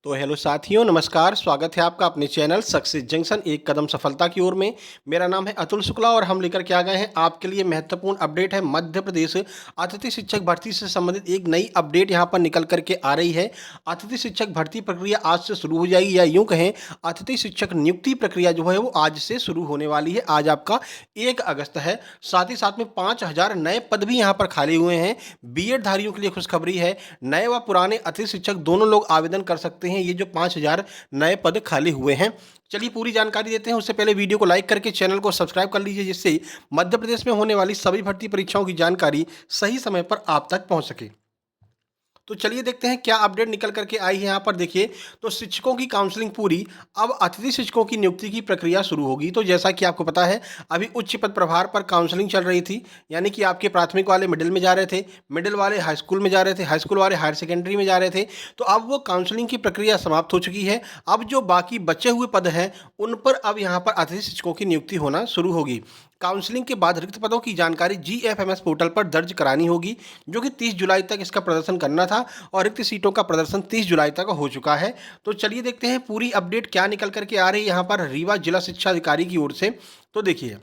तो हेलो साथियों, नमस्कार। स्वागत है आपका अपने चैनल सक्सेस जंक्शन एक कदम सफलता की ओर में। मेरा नाम है अतुल शुक्ला और हम लेकर के आ गए हैं आपके लिए महत्वपूर्ण अपडेट है। मध्य प्रदेश अतिथि शिक्षक भर्ती से संबंधित एक नई अपडेट यहां पर निकल करके आ रही है। अतिथि शिक्षक भर्ती प्रक्रिया आज से शुरू हो जाएगी, या यूं कहें अतिथि शिक्षक नियुक्ति प्रक्रिया जो है वो आज से शुरू होने वाली है। आज आपका 1 अगस्त है। साथ ही साथ में 5,000 नए पद भी यहाँ पर खाली हुए हैं। बीएड धारियों के लिए खुशखबरी है। नए व पुराने अतिथि शिक्षक दोनों लोग आवेदन कर सकते हैं। ये जो 5,000 नए पद खाली हुए हैं, चलिए पूरी जानकारी देते हैं। उससे पहले वीडियो को लाइक करके चैनल को सब्सक्राइब कर लीजिए, जिससे मध्य प्रदेश में होने वाली सभी भर्ती परीक्षाओं की जानकारी सही समय पर आप तक पहुंच सके। तो चलिए देखते हैं क्या अपडेट निकल करके आई है। यहाँ पर देखिए, तो शिक्षकों की काउंसलिंग पूरी, अब अतिथि शिक्षकों की नियुक्ति की प्रक्रिया शुरू होगी। तो जैसा कि आपको पता है, अभी उच्च पद प्रभार पर काउंसलिंग चल रही थी, यानी कि आपके प्राथमिक वाले मिडिल में जा रहे थे, मिडिल वाले हाई स्कूल में जा रहे थे, हाई स्कूल वाले हायर सेकेंडरी में जा रहे थे। तो अब वो काउंसलिंग की प्रक्रिया समाप्त हो चुकी है। अब जो बाकी बचे हुए पद हैं, उन पर अब यहाँ पर अतिथि शिक्षकों की नियुक्ति होना शुरू होगी। काउंसलिंग के बाद रिक्त पदों की जानकारी जीएफएमएस पोर्टल पर दर्ज करानी होगी, जो कि 30 जुलाई तक इसका प्रदर्शन करना था, और रिक्त सीटों का प्रदर्शन 30 जुलाई तक हो चुका है। तो चलिए देखते हैं पूरी अपडेट क्या निकल करके आ रही है यहाँ पर रीवा जिला शिक्षा अधिकारी की ओर से। तो देखिए,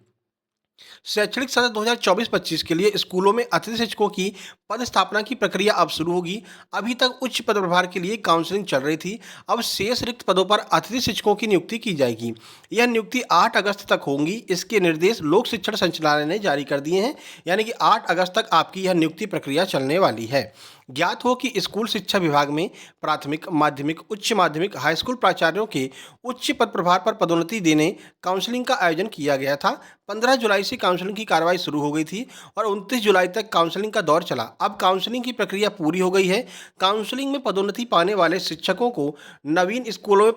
शैक्षणिक सत्र 2024-25 के लिए स्कूलों में अतिथि शिक्षकों की पद स्थापना की प्रक्रिया अब शुरू होगी। अभी तक उच्च पद प्रभार के लिए काउंसलिंग चल रही थी। अब शेष रिक्त पदों पर अतिथि शिक्षकों की नियुक्ति की जाएगी। यह नियुक्ति 8 अगस्त तक होंगी। इसके निर्देश लोक शिक्षण संचालनालय ने जारी कर दिए हैं, यानी कि 8 अगस्त तक आपकी यह नियुक्ति प्रक्रिया चलने वाली है। ज्ञात हो कि स्कूल शिक्षा विभाग में प्राथमिक, माध्यमिक, उच्च माध्यमिक, हाई स्कूल प्राचार्यों के उच्च पद प्रभार पर पदोन्नति देने काउंसलिंग का आयोजन किया गया था। 15 जुलाई से काउंसलिंग की कार्रवाई शुरू हो गई थी और 29 जुलाई तक काउंसलिंग का दौर चला। अब काउंसलिंग की प्रक्रिया पूरी हो गई है। काउंसलिंग में पदोन्नति पाने वाले शिक्षकों को नवीन स्कूलों में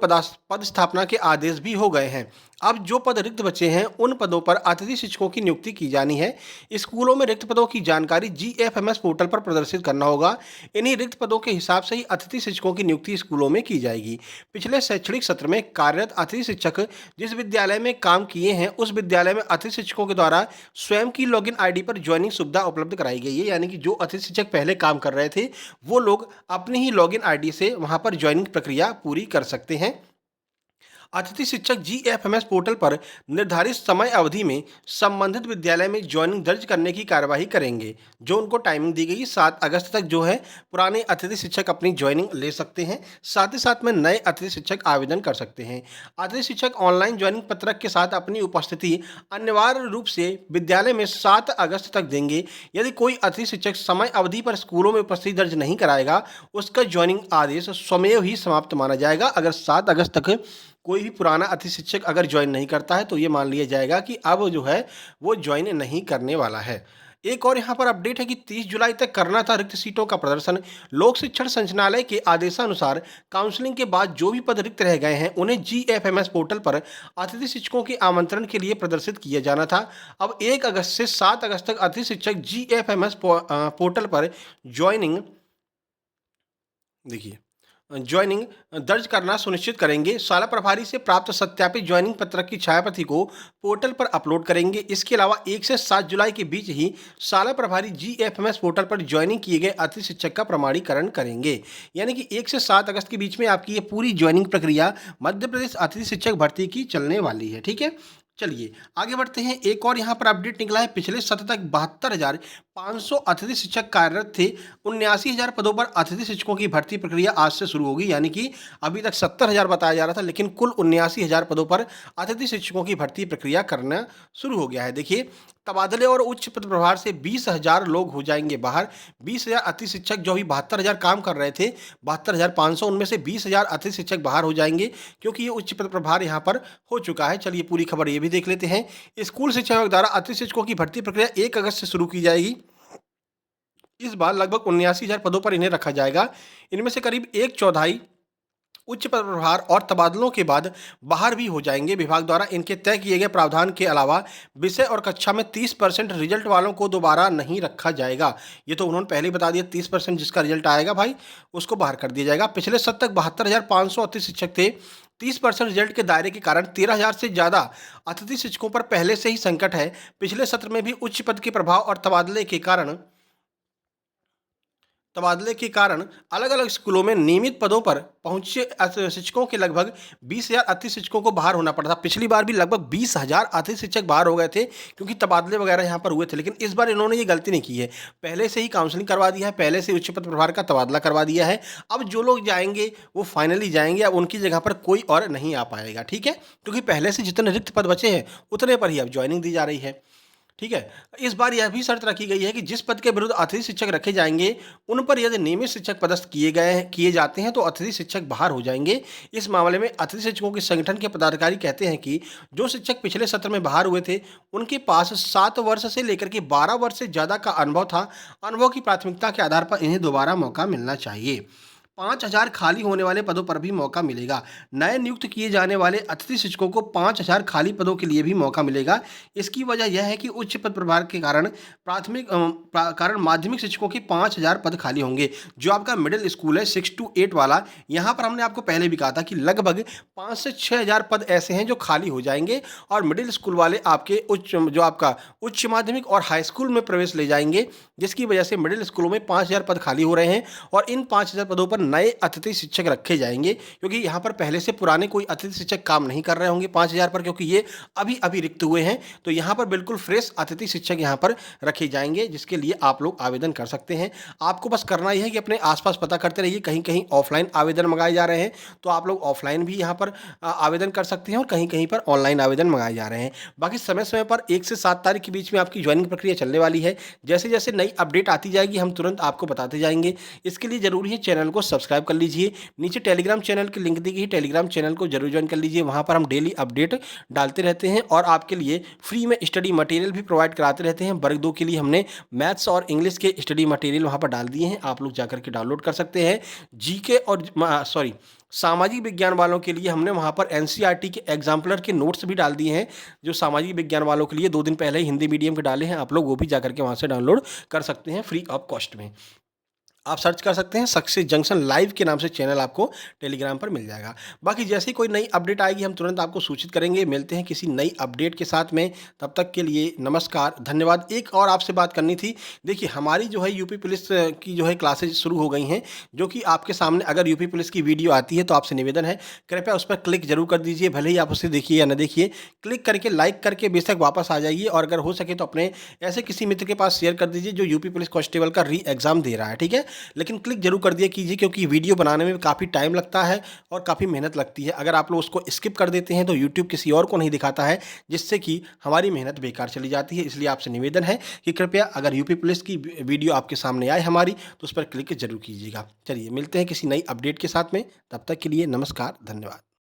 पद स्थापना के आदेश भी हो गए हैं। अब जो पद रिक्त बचे हैं, उन पदों पर अतिथि शिक्षकों की नियुक्ति की जानी है। स्कूलों में रिक्त पदों की जानकारी जीएफएमएस पोर्टल पर प्रदर्शित करना होगा। इन्हीं रिक्त पदों के हिसाब से ही अतिथि शिक्षकों की नियुक्ति स्कूलों में की जाएगी। पिछले शैक्षणिक सत्र में कार्यरत अतिथि शिक्षक जिस विद्यालय में काम किए हैं, उस विद्यालय में अतिथि शिक्षकों के द्वारा स्वयं की लॉगिन आईडी पर ज्वाइनिंग सुविधा उपलब्ध कराई गई है। यानी कि जो अतिथि शिक्षक पहले काम कर रहे थे, वो लोग अपनी ही लॉगिन आईडी से वहां पर ज्वाइनिंग प्रक्रिया पूरी कर सकते हैं। अतिथि शिक्षक जीएफएमएस पोर्टल पर निर्धारित समय अवधि में संबंधित विद्यालय में ज्वाइनिंग दर्ज करने की कार्यवाही करेंगे। जो उनको टाइमिंग दी गई 7 अगस्त तक जो है, पुराने अतिथि शिक्षक अपनी ज्वाइनिंग ले सकते हैं। साथ ही साथ में नए अतिथि शिक्षक आवेदन कर सकते हैं। अतिथि शिक्षक ऑनलाइन ज्वाइनिंग पत्रक के साथ अपनी उपस्थिति अनिवार्य रूप से विद्यालय में 7 अगस्त तक देंगे। यदि कोई अतिथि शिक्षक समय अवधि पर स्कूलों में उपस्थिति दर्ज नहीं कराएगा, उसका ज्वाइनिंग आदेश स्वमेव ही समाप्त माना जाएगा। अगर 7 अगस्त तक कोई भी पुराना अतिथि शिक्षक अगर ज्वाइन नहीं करता है, तो ये मान लिया जाएगा कि अब जो है वो ज्वाइन नहीं करने वाला है। एक और यहाँ पर अपडेट है कि 30 जुलाई तक करना था रिक्त सीटों का प्रदर्शन। लोक शिक्षण संचालनालय के आदेशानुसार काउंसलिंग के बाद जो भी पद रिक्त रह गए हैं, उन्हें जीएफएमएस पोर्टल पर अतिथि शिक्षकों के आमंत्रण के लिए प्रदर्शित किया जाना था। अब 1 अगस्त से 7 अगस्त तक अतिथि शिक्षक जीएफएमएस पोर्टल पर ज्वाइनिंग, देखिए, ज्वाइनिंग दर्ज करना सुनिश्चित करेंगे। शाला प्रभारी से प्राप्त सत्यापित ज्वाइनिंग पत्रक की छायाप्रति को पोर्टल पर अपलोड करेंगे। इसके अलावा 1 से 7 जुलाई के बीच ही शाला प्रभारी जीएफएमएस पोर्टल पर ज्वाइनिंग किए गए अतिथि शिक्षक का प्रमाणीकरण करेंगे। यानी कि 1 से 7 अगस्त के बीच में आपकी ये पूरी ज्वाइनिंग प्रक्रिया मध्य प्रदेश अतिथि शिक्षक भर्ती की चलने वाली है। ठीक है, चलिए आगे बढ़ते हैं। एक और यहाँ पर अपडेट निकला है। पिछले सत्र तक 72,500 अतिथि शिक्षक कार्यरत थे। 79,000 पदों पर अतिथि शिक्षकों की भर्ती प्रक्रिया आज से शुरू होगी। यानी कि अभी तक 70,000 बताया जा रहा था, लेकिन कुल 79,000 पदों पर अतिथि शिक्षकों की भर्ती प्रक्रिया करना शुरू हो गया है। देखिए, तबादले और उच्च पद प्रभार से 20,000 लोग हो जाएंगे बाहर। 20,000 अतिथि शिक्षक, जो अभी 72,000 काम कर रहे थे, 72,500, उनमें से 20,000 अतिथि शिक्षक बाहर हो जाएंगे, क्योंकि ये उच्च पद प्रभार यहाँ पर हो चुका है। चलिए पूरी खबर ये भी देख लेते हैं। स्कूल शिक्षा विभाग द्वारा अतिथि शिक्षकों की भर्ती प्रक्रिया 1 अगस्त से शुरू की जाएगी। इस बार लगभग 79,000 पदों पर इन्हें रखा जाएगा। इनमें से करीब एक चौथाई उच्च पद प्रभार और तबादलों के बाद बाहर भी हो जाएंगे। विभाग द्वारा इनके तय किए गए प्रावधान के अलावा विषय और कक्षा में 30% रिजल्ट वालों को दोबारा नहीं रखा जाएगा। ये तो उन्होंने पहले ही बता दिया, 30% जिसका रिजल्ट आएगा भाई, उसको बाहर कर दिया जाएगा। पिछले सत्र तक 72,500 अतिथि शिक्षक थे। 30% रिजल्ट के दायरे के कारण 13,000 से ज़्यादा अतिथि शिक्षकों पर पहले से ही संकट है। पिछले सत्र में भी उच्च पद के प्रभाव और तबादले के कारण तबादले के कारण अलग-अलग स्कूलों में नियमित पदों पर पहुँचे शिक्षकों के लगभग 20,000 अतिथि शिक्षकों को बाहर होना पड़ा था। पिछली बार भी लगभग 20,000 अतिथि शिक्षक बाहर हो गए थे क्योंकि तबादले वगैरह यहाँ पर हुए थे। लेकिन इस बार इन्होंने ये गलती नहीं की है। पहले से ही काउंसलिंग करवा दिया है, पहले से उच्च पद प्रभार का तबादला करवा दिया है। अब जो लोग जाएँगे वो फाइनली जाएँगे, अब उनकी जगह पर कोई और नहीं आ पाएगा, ठीक है? क्योंकि पहले से जितने रिक्त पद बचे हैं, उतने पर ही अब जॉइनिंग दी जा रही है। ठीक है? इस बार यह भी शर्त रखी गई है कि जिस पद के विरुद्ध अतिथि शिक्षक रखे जाएँगे, उन पर यदि नियमित शिक्षक पदस्थ किए जाते हैं तो अतिथि शिक्षक बाहर हो जाएँगे। इस मामले में अतिथि शिक्षकों के संगठन के पदाधिकारी कहते हैं कि जो शिक्षक पिछले सत्र में बाहर हुए थे, उनके पास 7 वर्ष से लेकर के 12 वर्ष से ज़्यादा का अनुभव था। अनुभव की प्राथमिकता के आधार पर इन्हें दोबारा मौका मिलना चाहिए। 5,000 खाली होने वाले पदों पर भी मौका मिलेगा। नए नियुक्त किए जाने वाले अतिथि शिक्षकों को 5,000 खाली पदों के लिए भी मौका मिलेगा। इसकी वजह यह है कि उच्च पद प्रभार के कारण माध्यमिक शिक्षकों के 5,000 पद खाली होंगे। जो आपका मिडिल स्कूल है 6 टू 8 वाला, यहाँ पर हमने आपको पहले भी कहा था कि लगभग 5 से 6,000 पद ऐसे हैं जो खाली हो जाएँगे और मिडिल स्कूल वाले आपके उच्च माध्यमिक और हाई स्कूल में प्रवेश ले जाएँगे, जिसकी वजह से मिडिल स्कूलों में 5,000 पद खाली हो रहे हैं और इन 5,000 पदों पर नए अतिथि शिक्षक रखे जाएँगे, क्योंकि यहाँ पर पहले से पुराने कोई अतिथि शिक्षक काम नहीं कर रहे होंगे 5,000 पर, क्योंकि ये अभी-अभी रिक्त हुए हैं। तो यहाँ पर बिल्कुल फ्रेश अतिथि शिक्षक यहाँ पर रखे जाएँगे, जिसके लिए आप लोग आवेदन कर सकते हैं। आपको बस करना ये है कि अपने आस-पास पता करते रहिए, कहीं-कहीं ऑफ़लाइन आवेदन मँगाए जा रहे हैं, तो आप लोग ऑफ़लाइन भी यहाँ पर आवेदन कर सकते हैं और कहीं-कहीं पर ऑनलाइन आवेदन मँगाए जा रहे हैं। बाकी समय-समय पर 1 से 7 तारीख के बीच में आपकी जॉइनिंग प्रक्रिया चलने वाली है। जैसे-जैसे नई अपडेट आती जाएगी, हम तुरंत आपको बताते जाएँगे। इसके लिए ज़रूरी है चैनल को सब्सक्राइब कर लीजिए। नीचे टेलीग्राम चैनल की लिंक दी गई है, टेलीग्राम चैनल को जरूर ज्वाइन कर लीजिए। वहाँ पर हम डेली अपडेट डालते रहते हैं और आपके लिए फ्री में स्टडी मटेरियल भी प्रोवाइड कराते रहते हैं। वर्ग 2 के लिए हमने मैथ्स और इंग्लिश के स्टडी मटेरियल वहाँ पर डाल दिए हैं, आप लोग जाकर के डाउनलोड कर सकते हैं। जीके और सामाजिक विज्ञान वालों के लिए हमने वहाँ पर एनसीईआरटी के एग्जाम्पलर के नोट्स भी डाल दिए हैं, जो सामाजिक विज्ञान वालों के लिए 2 दिन पहले ही हिंदी मीडियम के डाले हैं। आप लोग वो भी जाकर के वहाँ से डाउनलोड कर सकते हैं फ्री ऑफ कॉस्ट में। आप सर्च कर सकते हैं सक्सेस जंक्शन लाइव के नाम से चैनल आपको टेलीग्राम पर मिल जाएगा। बाकी जैसे ही कोई नई अपडेट आएगी हम तुरंत आपको सूचित करेंगे। मिलते हैं किसी नई अपडेट के साथ में, तब तक के लिए नमस्कार, धन्यवाद। एक और आपसे बात करनी थी, देखिए हमारी जो है यूपी पुलिस की जो है क्लासेज शुरू हो गई हैं, जो कि आपके सामने अगर यूपी पुलिस की वीडियो आती है तो आपसे निवेदन है कृपया उस पर क्लिक जरूर कर दीजिए, भले ही आप उसे देखिए या न देखिए। क्लिक करके लाइक करके बेशक वापस आ जाइए और अगर हो सके तो अपने ऐसे किसी मित्र के पास शेयर कर दीजिए जो यूपी पुलिस कांस्टेबल का री एग्ज़ाम दे रहा है, ठीक है। लेकिन क्लिक जरूर कर दिया कीजिए, क्योंकि वीडियो बनाने में काफ़ी टाइम लगता है और काफ़ी मेहनत लगती है। अगर आप लोग उसको स्किप कर देते हैं तो यूट्यूब किसी और को नहीं दिखाता है, जिससे कि हमारी मेहनत बेकार चली जाती है। इसलिए आपसे निवेदन है कि कृपया अगर यूपी पुलिस की वीडियो आपके सामने आए हमारी, तो उस पर क्लिक जरूर कीजिएगा। चलिए मिलते हैं किसी नई अपडेट के साथ में, तब तक के लिए नमस्कार, धन्यवाद।